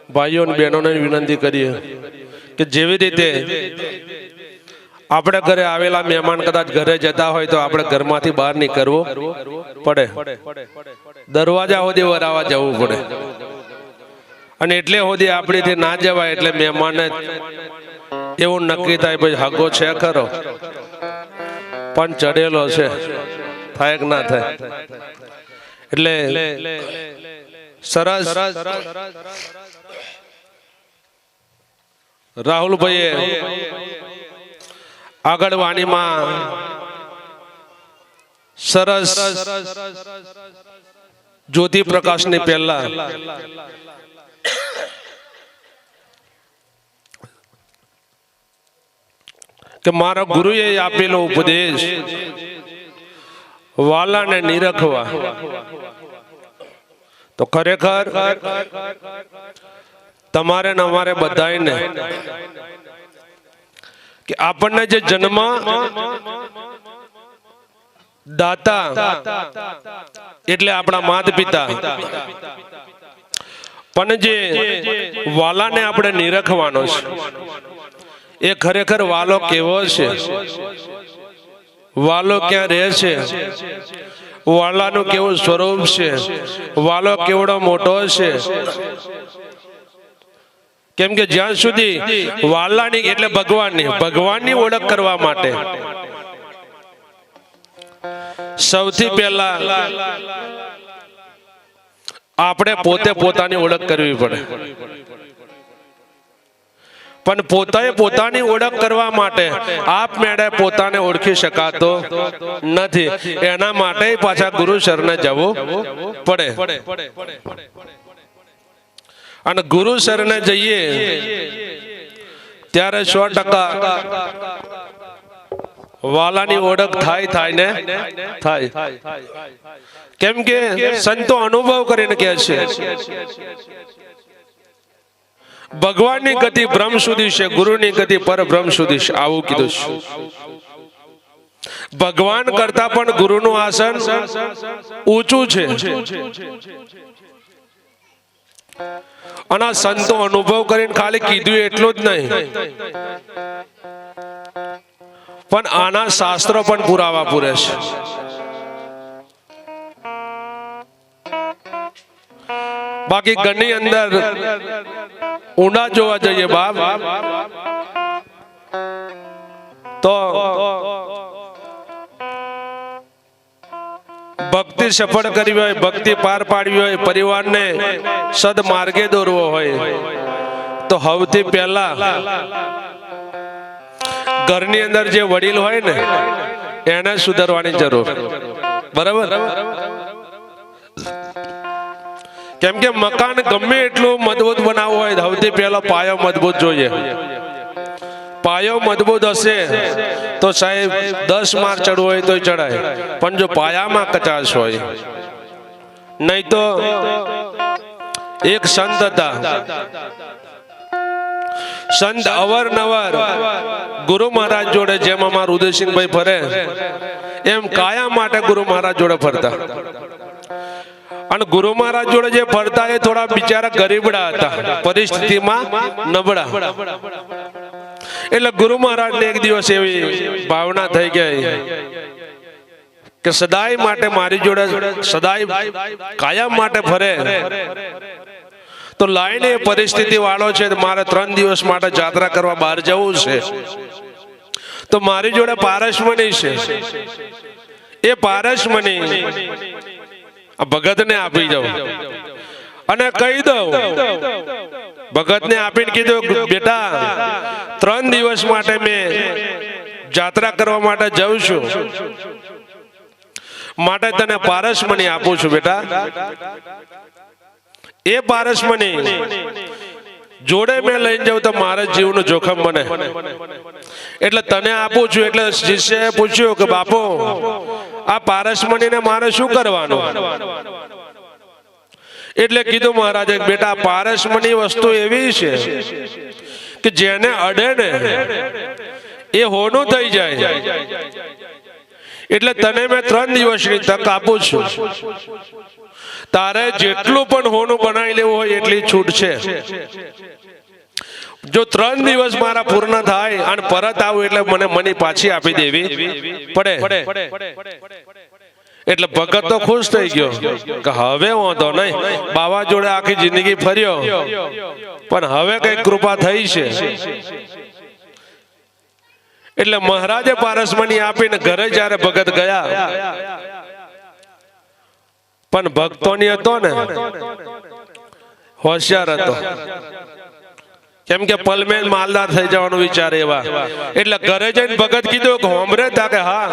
ભાઈઓ અને બહેનોને વિનંતી કરીએ કે જેવી રીતે આપણે ઘરે આવેલા મહેમાન કદાચ ઘરે જતા હોય તો આપણે ઘરમાંથી બહાર નીકળવું પડે, દરવાજા સુધી વરાવા જવું પડે, અને એટલે સુધી આપણીથી ના જવાય. એટલે મહેમાનને એવું નક્કી થાય ભાઈ હગો છે ખરો પણ ચડેલો છે, થાય કે ના થાય. એટલે સરસ રાહુલભાઈએ આગળ વાણીમાં સરસ જ્યોતિ પ્રકાશની પહેલા કે મારા ગુરુએ આપેલો ઉપદેશ વાલાને નિરખવા, તો ખરેખર તમારે ને અમારે બધાને કે આપણને જે જન્મ દાતા એટલે આપણા માતા પિતા, પણ જે વાલાને આપણે નિરખવાનો છે એ ખરેખર વાલો કેવો છે, વાલો ક્યાં રહે છે, વાલાનું કેવું સ્વરૂપ છે, વાલો કેવડો મોટો છે. કેમ કે જ્યાં સુધી વાલાની એટલે ભગવાનની ઓળખ કરવા માટે સૌથી પહેલા આપણે પોતે પોતાની ઓળખ કરવી પડે. પણ પોતાએ પોતાની ઓળખ કરવા માટે આપમેળે પોતાને ઓળખી શકાતો નથી. એના માટે પાછા ગુરુ શરણે જવું પડે. અને ગુરુ શરણે જઈએ ત્યારે 100% વાલાની ઓળખ થાય ને થાય. કેમ કે સંતો અનુભવ કરીને કહે છે ભગવાનની ગતિ બ્રહ્મ સુધી છે, ગુરુની ગતિ પરબ્રહ્મ સુધી છે. આવું કીધું છે. ભગવાન કરતા પણ ગુરુનું આસન ઊંચું છે. અને સંતો અનુભવ કરીને ખાલી કીધું એટલું જ નહીં, પણ આના શાસ્ત્રો પણ પુરાવા પૂરે છે. બાકી ઘરની અંદર ઊંડા જોવા જઈએ બાપ તો ભક્તિ સફળ કરવી હોય, ભક્તિ પાર પાડવી હોય, પરિવારને સદમાર્ગે દોરવો હોય તો સૌથી પહેલા ઘરની અંદર જે વડીલ હોય ને એને સુધારવાની જરૂર. બરાબર? કેમ કે મકાન ગમે એટલું મજબૂત બનાવવું હોય સૌથી પહેલો પાયો મજબૂત જોઈએ. પાયો મજબૂત હશે તો સાહેબ 10 માળ ચડવું હોય તો ચડાય, પણ જો પાયામાં કચાશ હોય નહીં તો. એક સંત હતા, સંત અવારનવાર ગુરુ મહારાજ જોડે, જેમ અમારા ઉદયસિંહભાઈ ફરે એમ કાયમ માટે ગુરુ મહારાજ જોડે ફરતા. અને ગુરુ મહારાજ જોડે જે ફરતા એ થોડા બિચારા ગરીબડા હતા, પરિસ્થિતિમાં નબળા. એટલે ગુરુ મહારાજ ને એક દિવસ એવી ભાવના થઈ ગઈ કે સદાય માટે મારી જોડે સદાય કાયમ માટે ફરે તો લાઈને એ પરિસ્થિતિ વાળો છે, મારે 3 દિવસ માટે જાત્રા કરવા બહાર જવું છે, તો મારી જોડે પારસમણી છે. એ પારસમણી ભગત ને આપી દઉં અને કહી દઉં, ભગત ને આપીને કીધું બેટા 3 દિવસ માટે મેં જાત્રા કરવા માટે જાઉં છું, માટે તને પારસમણી આપું છું બેટા. એ પારસમણી જોડે મેં લઈને જાઉં તો મારા જીવનું જોખમ બને, એટલે તને આપું છું. એટલે શિષ્યએ પૂછ્યું કે બાપુ આ પારસમણીને મારે શું કરવાનું? એટલે કીધું મહારાજે બેટા પારસમણી વસ્તુ એવી છે કે જેને અડે ને એ હોનું થઈ જાય. એટલે તને મેં 3 દિવસની તક આપું છું. તારે જેટલું પણ હોનું બનાવી લેવું હોય એટલી છૂટ છે. જો 3 દિવસ મારા પૂર્ણ થાય અને પરત આવું એટલે મને મની પાછી આપી દેવી પડે. એટલે ભગત તો ખુશ થઈ ગયો કે હવે વાંધો નહીં, બાવા જોડે આખી જિંદગી ફર્યો પણ હવે કઈ કૃપા થઈ છે. એટલે મહારાજે પારસમણી આપીને ઘરે જ્યારે ભગત ગયા, પણ ભક્તોની હતો ને હોશિયાર હતો, કેમ કે પલમેલ માલદાર થઈ જવાનો વિચાર એવા. એટલે ઘરે જઈને ભગત કીધું કે હોમરે તા કે હા,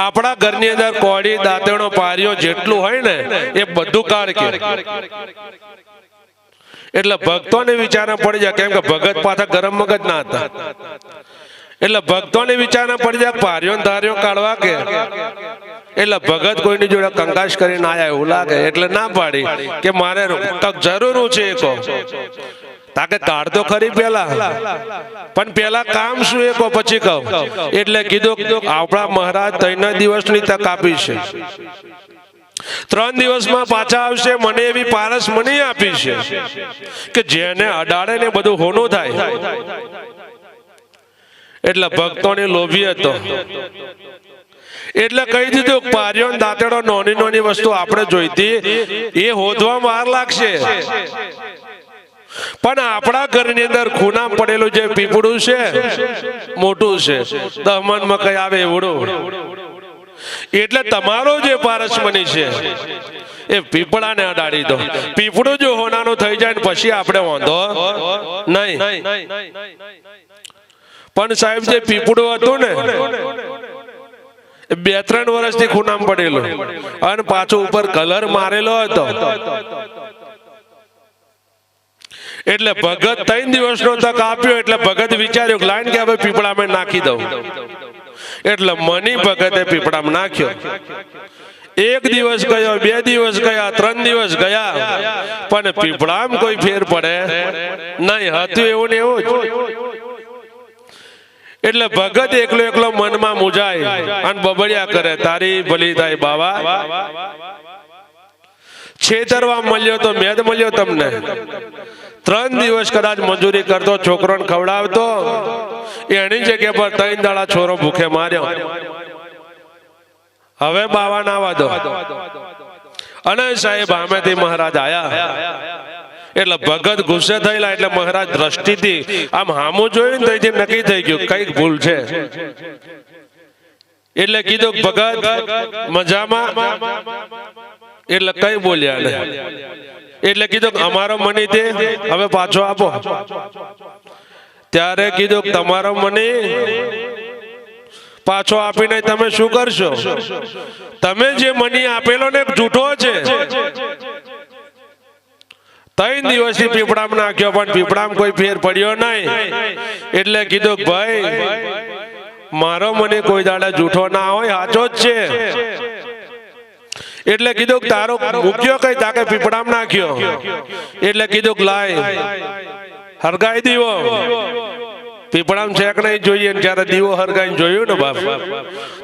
આપણા ઘરની અંદર કોડી દાંતણો પારીઓ જેટલું હોય ને એ બધું કાઢ કે. એટલે ભક્તોને વિચારણા પડી જાય, કેમ કે ભગત પાછા ગરમ મગજ ના હતા. એટલે ભક્તોને વિચારણા પડી જાય પારીઓ ધારીઓ કાઢવા કે. એટલે ભગત કોઈની જોડે કંકાશ કરીને આયા એવું લાગે, એટલે ના પાડી કે મારે જરૂર છે કહો. તાકે કાઢતો ખરી પેલા, પણ પેલા કામ શું એ કહો પછી કહું. એટલે કીધું આપણા મહારાજ 3 દિવસની તક આપી છે, 3 દિવસમાં પાછા આવશે. મને એવી પારસમણી આપી છે કે જેને અડાડે ને બધું હોનું થાય. એટલે ભક્તોને લોભી હતો, એટલે કહી દીધું પારીઓ દાંતેડો નાની નાની વસ્તુ આપણે જોઈતી એ હોદવા વાર લાગશે, પણ આપણા ઘરની અંદર ખૂના પડેલું જે પીપળું છે મોટું છે, 10 મણ મકઈ આવે એવડું. એટલે તમારો જે પારસમણી છે એ પીપળાને અડાડી દો. પીપળું જો હોનાનું થઈ જાય ને પછી આપણે વાંધો નહીં. પણ સાહેબ જે પીપળું હતું ને 2-3 વર્ષથી ખૂનામાં પડેલું અને પાછો ઉપર કલર મારેલો હતો. એટલે ભગત 3 દિવસનો તક આપ્યો. એટલે ભગત વિચાર્યું લાઈન કે હવે પીપળામાં નાખી દઉં. એટલે મની ભગતે પીપળામાં નાખ્યો. 1 દિવસ ગયો, 2 દિવસ ગયા, 3 દિવસ ગયા, પણ પીપળામાં કોઈ ફેર પડે નહીં. હતું એવું ને એવું જ. એટલે ભગત એકલો મનમાં મૂંઝાય અને બબડ્યા કરે, તારી ભલી થાય બાવા, છેતરવા મળ્યો તો મેદ મળ્યો તમને. 3 દિવસ કદાચ મજૂરી કરતો, છોકરોને ખવડાવતો, એની જગ્યા પર 3 દાડા છોરો ભૂખે માર્યો. હવે બાવા નાવા દો. અને સાહેબ આમેથી મહારાજ આયા. એટલે ભગત ગુસ્સે થયેલા. એટલે મહારાજ દ્રષ્ટિથી આમ હામું જોયું ને તો નક્કી થઈ ગયું કઈક ભૂલ છે. એટલે કીધું ભગત મજામાં? એટલે કઈ બોલ્યા ને. એટલે કીધું અમારો મની તે હવે પાછો આપો. ત્યારે કીધું તમારો મની પાછો આપીને તમે શું કરશો? તમે જે મની આપેલો ને જૂઠો છે. 3 દિવસથી પીપળામાં નાખ્યો પણ પીપળામાં કોઈ ફેર પડ્યો નહીં. એટલે કીધું ભાઈ મારો મની કોઈ દાડા જૂઠો ના હોય, સાચો જ છે. એટલે કીધું તારો મૂક્યો કઈ તાકે પીપળામાં નાખ્યો. એટલે કીધું લાય હરગાઈ દીવો. પીપળામાં છે કે નહીં જોઈએ. જયારે દીવો હરગાઈને જોયું ને બાપ,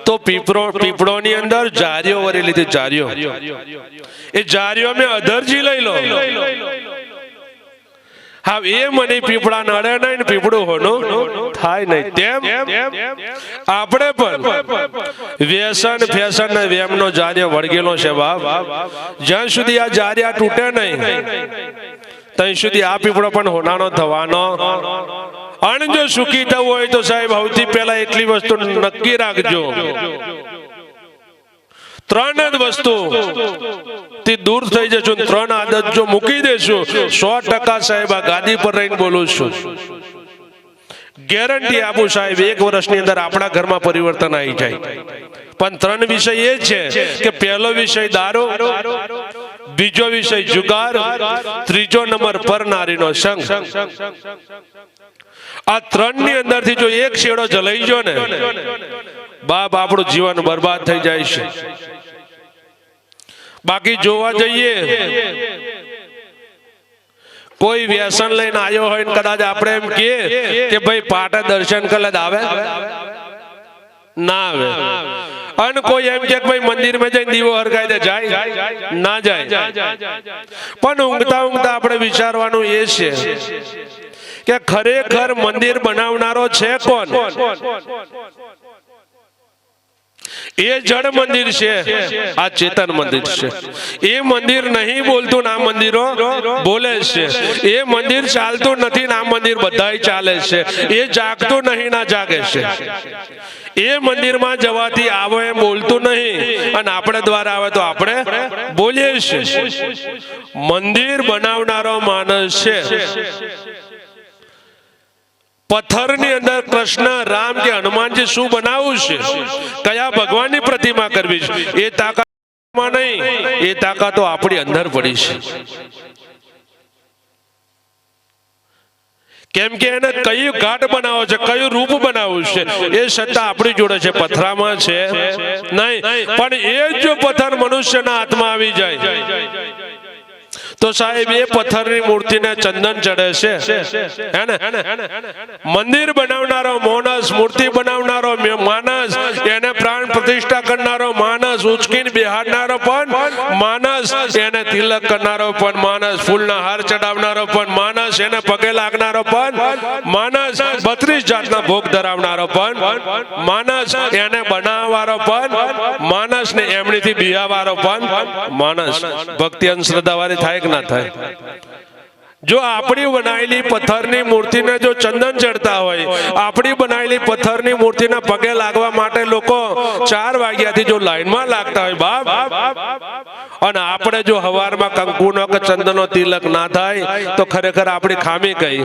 તો પીપળોની અંદર જારીઓ વરેલી હતી. જારીઓ, એ જારીઓ મેં અધરજી લઈ લો. હા એ મને પીપળા નડે નહીં, પીપળું હોનું થાય નહીં. તેમ આપણે પણ વ્યસન ફેશન ને વેમનો જાર્યો વળગેલો છે બાપ. જ્યાં સુધી આ જાર્યા તૂટે નહીં ત્યાં સુધી આ પીપળો પણ હોનાનો થવાનો. અને જો સુખી થવું હોય તો સાહેબ સૌથી પહેલા એટલી વસ્તુ નક્કી રાખજો, 3 જ વસ્તુ થી દૂર થઈ જશો. 3 આદત જો મૂકી દેશો 100% સાહેબ આ ગાદી પર રહીને બોલું છું, ગેરંટી આપું સાહેબ 1 વર્ષની અંદર આપણા ઘરમાં પરિવર્તન આવી જાય. પણ 3 વિષય એ છે કે પહેલો વિષય દારૂ, બીજો વિષય જુગાર, ત્રીજો નંબર પર નારીનો સંગ. આ 3 ની અંદર થી જો એક છેડો જલાઈ ગયો ને બાપ, આપણું જીવન બરબાદ થઈ જાય છે. બાકી જોવા જઈએ કોઈ વ્યસન લઈને આવ્યો હોય કદાચ આપણે એમ કહીએ કે ભાઈ પાટે દર્શન કરે આવે ના આવે. અને કોઈ એમ કે ભાઈ મંદિરમાં જઈને દીવો હરગાઈ દે, જાય ના જાય? પણ ઊંઘતા ઊંઘતા આપણે વિચારવાનું એ છે કે ખરેખર મંદિર બનાવનારો છે કોણ? એ જડ મંદિર છે, આ ચેતન મંદિર છે. એ મંદિર નહીં બોલતું ના મંદિરો બોલે છે. એ મંદિર ચાલતું નથી ના મંદિર બધાય ચાલે છે. એ જાગતું નહીં ના જાગે છે. એ મંદિરમાં જવાથી આવો એમ બોલતું નહીં, અને આપણે દ્વારા આવે તો આપણે બોલીએ છીએ. મંદિર બનાવનારો માણસ છે. પથ્થરની અંદર કૃષ્ણ, રામ કે હનુમાનજી શું બનાવવું છે, કયા ભગવાનની પ્રતિમા કરવી છે, એ તાકાતમાં નહીં, એ તાકાતો આપણી અંદર પડી છે. કેમ કે એને કયું ઘાટ બનાવો છે, કયું રૂપ બનાવવું છે, એ સત્તા આપણી જોડે છે, પથરામાં છે નહીં. પણ એ જો પથ્થર મનુષ્યના હાથમાં આવી જાય તો સાહેબ એ પથ્થરની મૂર્તિને ચંદન ચડે છે, હે ને? મંદિર બનાવનારો માણસ, મૂર્તિ બનાવનારો માણસ, એને પ્રાણ પ્રતિષ્ઠા કરનારો માણસ, ઉચકીને બેહાડનારો પણ માણસ, એને તિલક કરનારો પણ માણસ, ફૂલના હાર ચડાવનારો પણ માણસ, એને પગે લાગનારો પણ માણસ, 32 જાતના ભોગ ધરાવનારો પણ માણસ, એને બનાવવાળો પણ માણસ, ને એમણીથી બિહાવાળો પણ માણસ. ભક્તિ અંધશ્રદ્ધાવાળી થાય કે ના થાય? જો આપણી બનાવેલી પથ્થરની મૂર્તિને જો ચંદન ચડતા હોય, આપણી બનાવેલી પથ્થરની મૂર્તિના પગે લાગવા માટે લોકો 4 વાગ્યાથી જો લાઈનમાં લાગતા હોય બાપ, અને આપણે જો હવારમાં કંકુનો કે ચંદનનો તિલક ના થાય તો ખરેખર આપણી ખામી કઈ?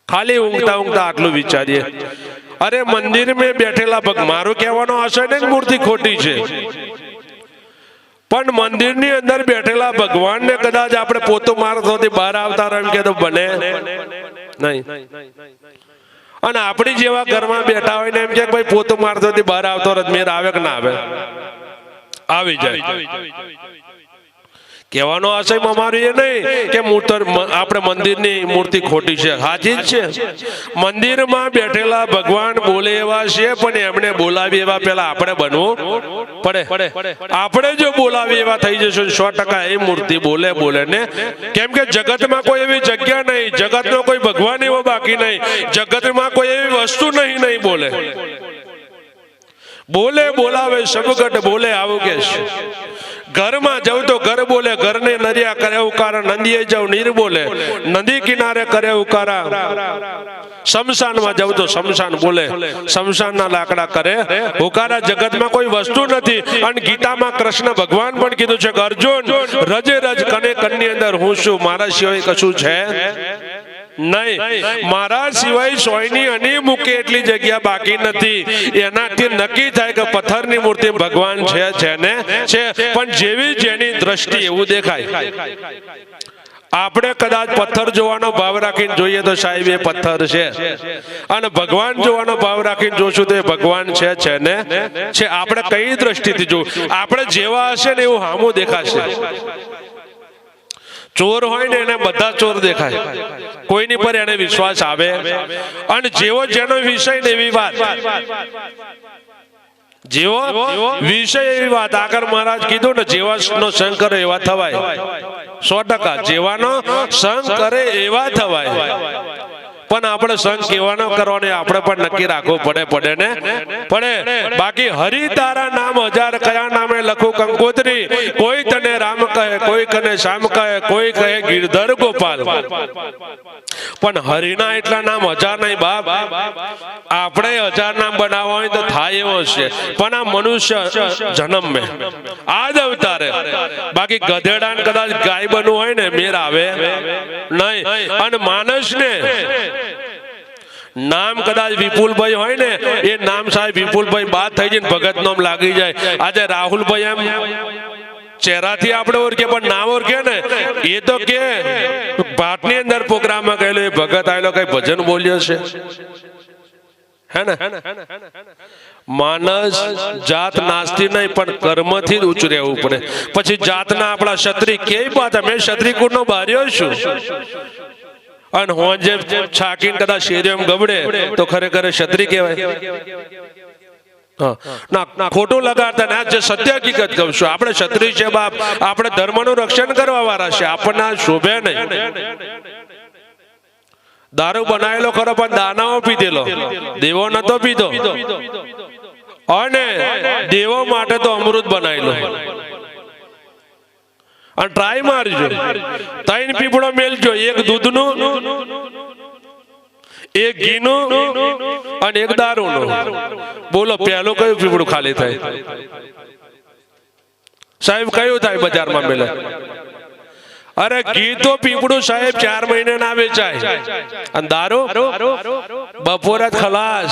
ખાલી ઊંઘતા ઊંઘતા આટલું વિચારીએ, અરે મંદિર મેં બેઠેલા ભગ, મારું કહેવાનો આશય નહીં મૂર્તિ ખોટી છે, પણ મંદિરની અંદર બેઠેલા ભગવાનને કદાચ આપણે પોતું મારતોથી બહાર આવતા એમ કે તો બને નહીં. અને આપણી જેવા ઘરમાં બેઠા હોય ને એમ કે ભાઈ પોતું મારતોથી બહાર આવતો મેર આવે કે ના આવે? આવી જાય. કહેવાનો આશય અમારું એ નહીં કે આપણે મંદિરની મૂર્તિ ખોટી છે, સાચી જ છે. મંદિરમાં બેઠેલા ભગવાન બોલે એવા છે, પણ એમને બોલાવી એવા પેલા આપણે બનવું પડે. આપણે જો બોલાવી એવા થઈ જશું 100% એ મૂર્તિ બોલે ને. કેમ કે જગતમાં કોઈ એવી જગ્યા નહીં, જગતનો કોઈ ભગવાન એવો બાકી નહીં, જગતમાં કોઈ એવી વસ્તુ નહીં બોલે. બોલાવે સબગટ બોલે, આવું કે છે. ઘરમાં જવું તો ઘર બોલે, ઘરને નરિયા કરે ઉકારા, નદીએ જાવ નીર બોલે, નદી કિનારે કરે ઉકારા, શમશાનમાં જવું તો શમશાન બોલે, શમશાનના લાકડા કરે ઉકારા. જગતમાં કોઈ વસ્તુ નથી. અને ગીતામાં કૃષ્ણ ભગવાન પણ કીધું છે કે અર્જુન રજે રજ કને કનની અંદર હું છું, મારા સિવાય કશું છે નહીં. મારા સિવાય સોયની અની મૂકે એટલી જગ્યા બાકી નથી. એનાથી નક્કી થાય કે પથ્થરની મૂર્તિ ભગવાન છે ને છે, પણ જેવી જેની દ્રષ્ટિ એવું દેખાય. આપણે કદાચ પથ્થર જોવાનો ભાવ રાખીને જોઈએ તો સાહેબ એ પથ્થર છે, અને ભગવાન જોવાનો ભાવ રાખીને જોશું તો એ ભગવાન છે ને છે. આપણે કઈ દ્રષ્ટિથી જોવું? આપણે જેવા હશે ને એવું હામું દેખાશે. ચોર હોય ને એને બધા ચોર દેખાય, કોઈની પર એને વિશ્વાસ આવે, અને જેવો જેનો વિષય ને એવી વાત, જેવો વિષય એવી વાત. આગળ મહારાજ કીધું ને, જેવાનો સંગ કરે એવા થવાય. 100% જેવાનો સંગ કરે એવા થવાય. પણ આપણે સંગ કેવાનો કરવાનો આપણે પણ નક્કી રાખવું પડે ને પડે. બાકી હરિ તારા નામ 1000 કયા નામે લખું કંકોત્રી, કોઈ તને રામ કહે, કોઈ કને શ્યામ કહે, કોઈ કહે ગિરધર ગોપાલ. પણ હરિના એટલા નામ 1000 નહીં બાપ. આપણે 1000 નામ બનાવવા હોય તો થાય એવો છે, પણ આ મનુષ્ય જન્મ મેં આ જ અવતારે. બાકી ગધેડા કદાચ ગાય બનવું હોય ને મેર આવે નહીં. અને માણસ ને નામ કદાચ વિપુલભાઈ હોય ને, એ નામ સાહેબ વિપુલભાઈ બાદ થઈ જાય, ભગત નામ લાગી જાય. આજે રાહુલભાઈ એમ ચહેરાથી આપણે ઓળખીએ, પણ નામ ઓળખીએ ને એ તો કે પાટની અંદર પ્રોગ્રામમાં ગયેલો એ ભગત આવેલો કઈ ભજન બોલ્યો છે, હે ને? માનસ જાત નાસ્તી નહીં, પણ કર્મથી જ ઊંચું રહેવું પડે. પછી જાતના આપણા ક્ષત્રિય કેવી વાત, અમે ક્ષત્રિય કુળનો બાર્યો છું, અને હું જેમ છાકીને કદાચ શેરીઓ ગબડે તો ખરેખર ક્ષત્રિય કહેવાય. ના ખોટું લગાડતા ના, જે સત્ય હકીકત કહું છું. આપણે ક્ષત્રિય છે બાપ, આપણે ધર્મનું રક્ષણ કરવા વાળા છે, આપણને શોભે નહીં. દારૂ બનાવેલો ખરો પણ દાનાઓ પીધેલો, દેવો નતો પીધો. અને દેવો માટે તો અમૃત બનાવેલો. અને ટ્રાય મારજો, 3 પીપળો મેલજો, એક દૂધનું, એક ઘીનું અને એક દારૂનું. બોલો પહેલું કયું પીપળું ખાલી થાય? સાહેબ કયું થાય બજારમાં મેલે? અરે ઘી તો પીપળું સાહેબ 4 મહિને ના વેચાય. અને દારૂ બપોર જ ખલાસ.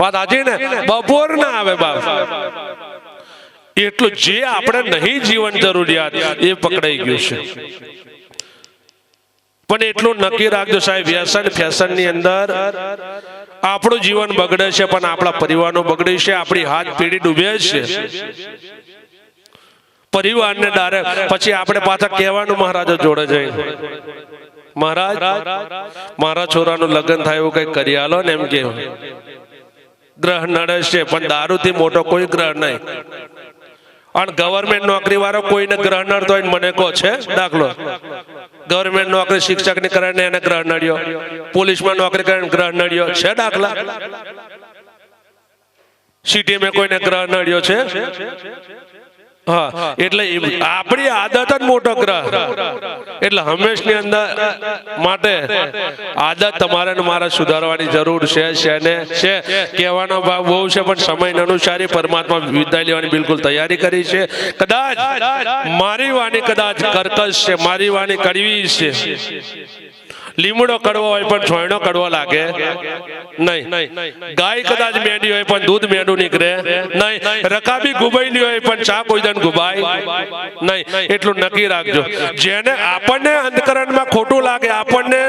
વાત સાચી ને? બપોર ના આવે બાપ. એટલું જે આપણે નહીં જીવન જરૂરિયાત એ પકડાઈ ગયું છે. પણ એટલું નક્કી રાખજો સાહેબ, વ્યસન ફેશન ની અંદર આપણું જીવન બગડે છે, પણ આપણા પરિવારનું બગડે છે, આપણી હાથ પેઢી ડૂબે છે. પરિવારને ડારે પછી આપણે પાછા કહેવાનું મહારાજ જોડે જઈ, મહારાજ મારા છોરાનું લગ્ન થાય એવું કઈ કરી આલો ને, એમ કે ગ્રહ નડે છે. પણ દારૂથી મોટો કોઈ ગ્રહ નહીં. અને ગવર્મેન્ટ નોકરી વાળો કોઈને ગ્રહ નડતો હોય મને કહો છે દાખલો? ગવર્મેન્ટ નોકરી શિક્ષક ની કરે ને એને ગ્રહ નડ્યો, પોલીસમાં નોકરી કરે ગ્રહ નડ્યો છે દાખલા? સિટી માં કોઈને ગ્રહ નડ્યો છે? હા, એટલે આપણી આદત જ મોટો ગ્રહ. એટલે હંમેશની અંદર માટે આદત તમારે મારે સુધારવાની જરૂર છે. કહેવાનો ભાવ બહુ છે, પણ સમય અનુસારી પરમાત્મા વિદાય લેવાની બિલકુલ તૈયારી કરી છે. કદાચ મારી વાણી કદાચ કર્કશ છે, મારી વાણી કડવી છે. લીમડો કડવો હોય પણ છોયણો કડવો લાગે નહીં. ગાય કદાચ મેંડી હોય પણ દૂધ મેંડું નીકળે નહીં. રકાબી ગુબાયેલી હોય પણ ચા કોઈ દન ગુબાય નહીં. એટલું નક્કી રાખજો. જેને આપણને અંતકરણમાં ખોટું લાગે, આપણને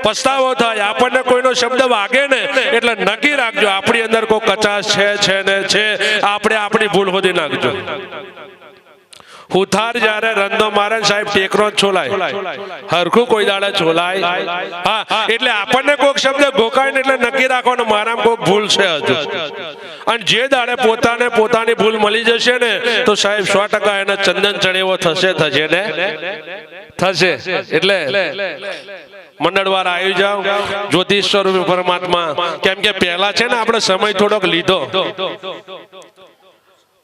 પસ્તાવો થાય, આપણને કોઈનો શબ્દ વાગે ને, એટલે નક્કી રાખજો આપણી અંદર કોઈ કચાશ છે ને છે. આપણે આપણી ભૂલ શોધી નાખજો. હુથાર જ્યારે રંધો મારે સાહેબ ટેકરો જ છોલાય, હરખું કોઈ દાડે છોલાય. હા, એટલે આપણને કોઈક શબ્દ ગોકાય ને એટલે નક્કી રાખવાનું મારામાં કોઈક ભૂલ છે હજુ. અને જે દાડે પોતાને પોતાની ભૂલ મળી જશે ને, તો સાહેબ 100% એને ચંદન ચડેવો થશે ને થશે. એટલે મંડળવાર આવી જાવ, જ્યોતિષ સ્વરૂપ પરમાત્મા. કેમ કે પહેલા છે ને આપણે સમય થોડોક લીધો,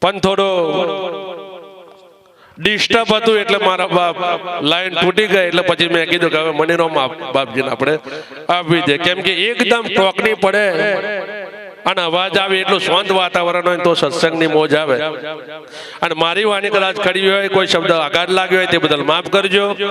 પણ થોડો ડિસ્ટર્બ હતું, એટલે મારા બાપ લાઈન તૂટી ગઈ. એટલે પછી મેં કીધું કે હવે મનીનો બાપજીને આપણે આપી દે. કેમ કે એકદમ ટોકની પડે અને અવાજ આવે એટલું શાંત વાતાવરણ હોય તો સત્સંગની મોજ આવે. અને મારી વાણી કદાચ કડવી હોય, કોઈ શબ્દ આઘાત લાગ્યો હોય તે બદલ માફ કરજો.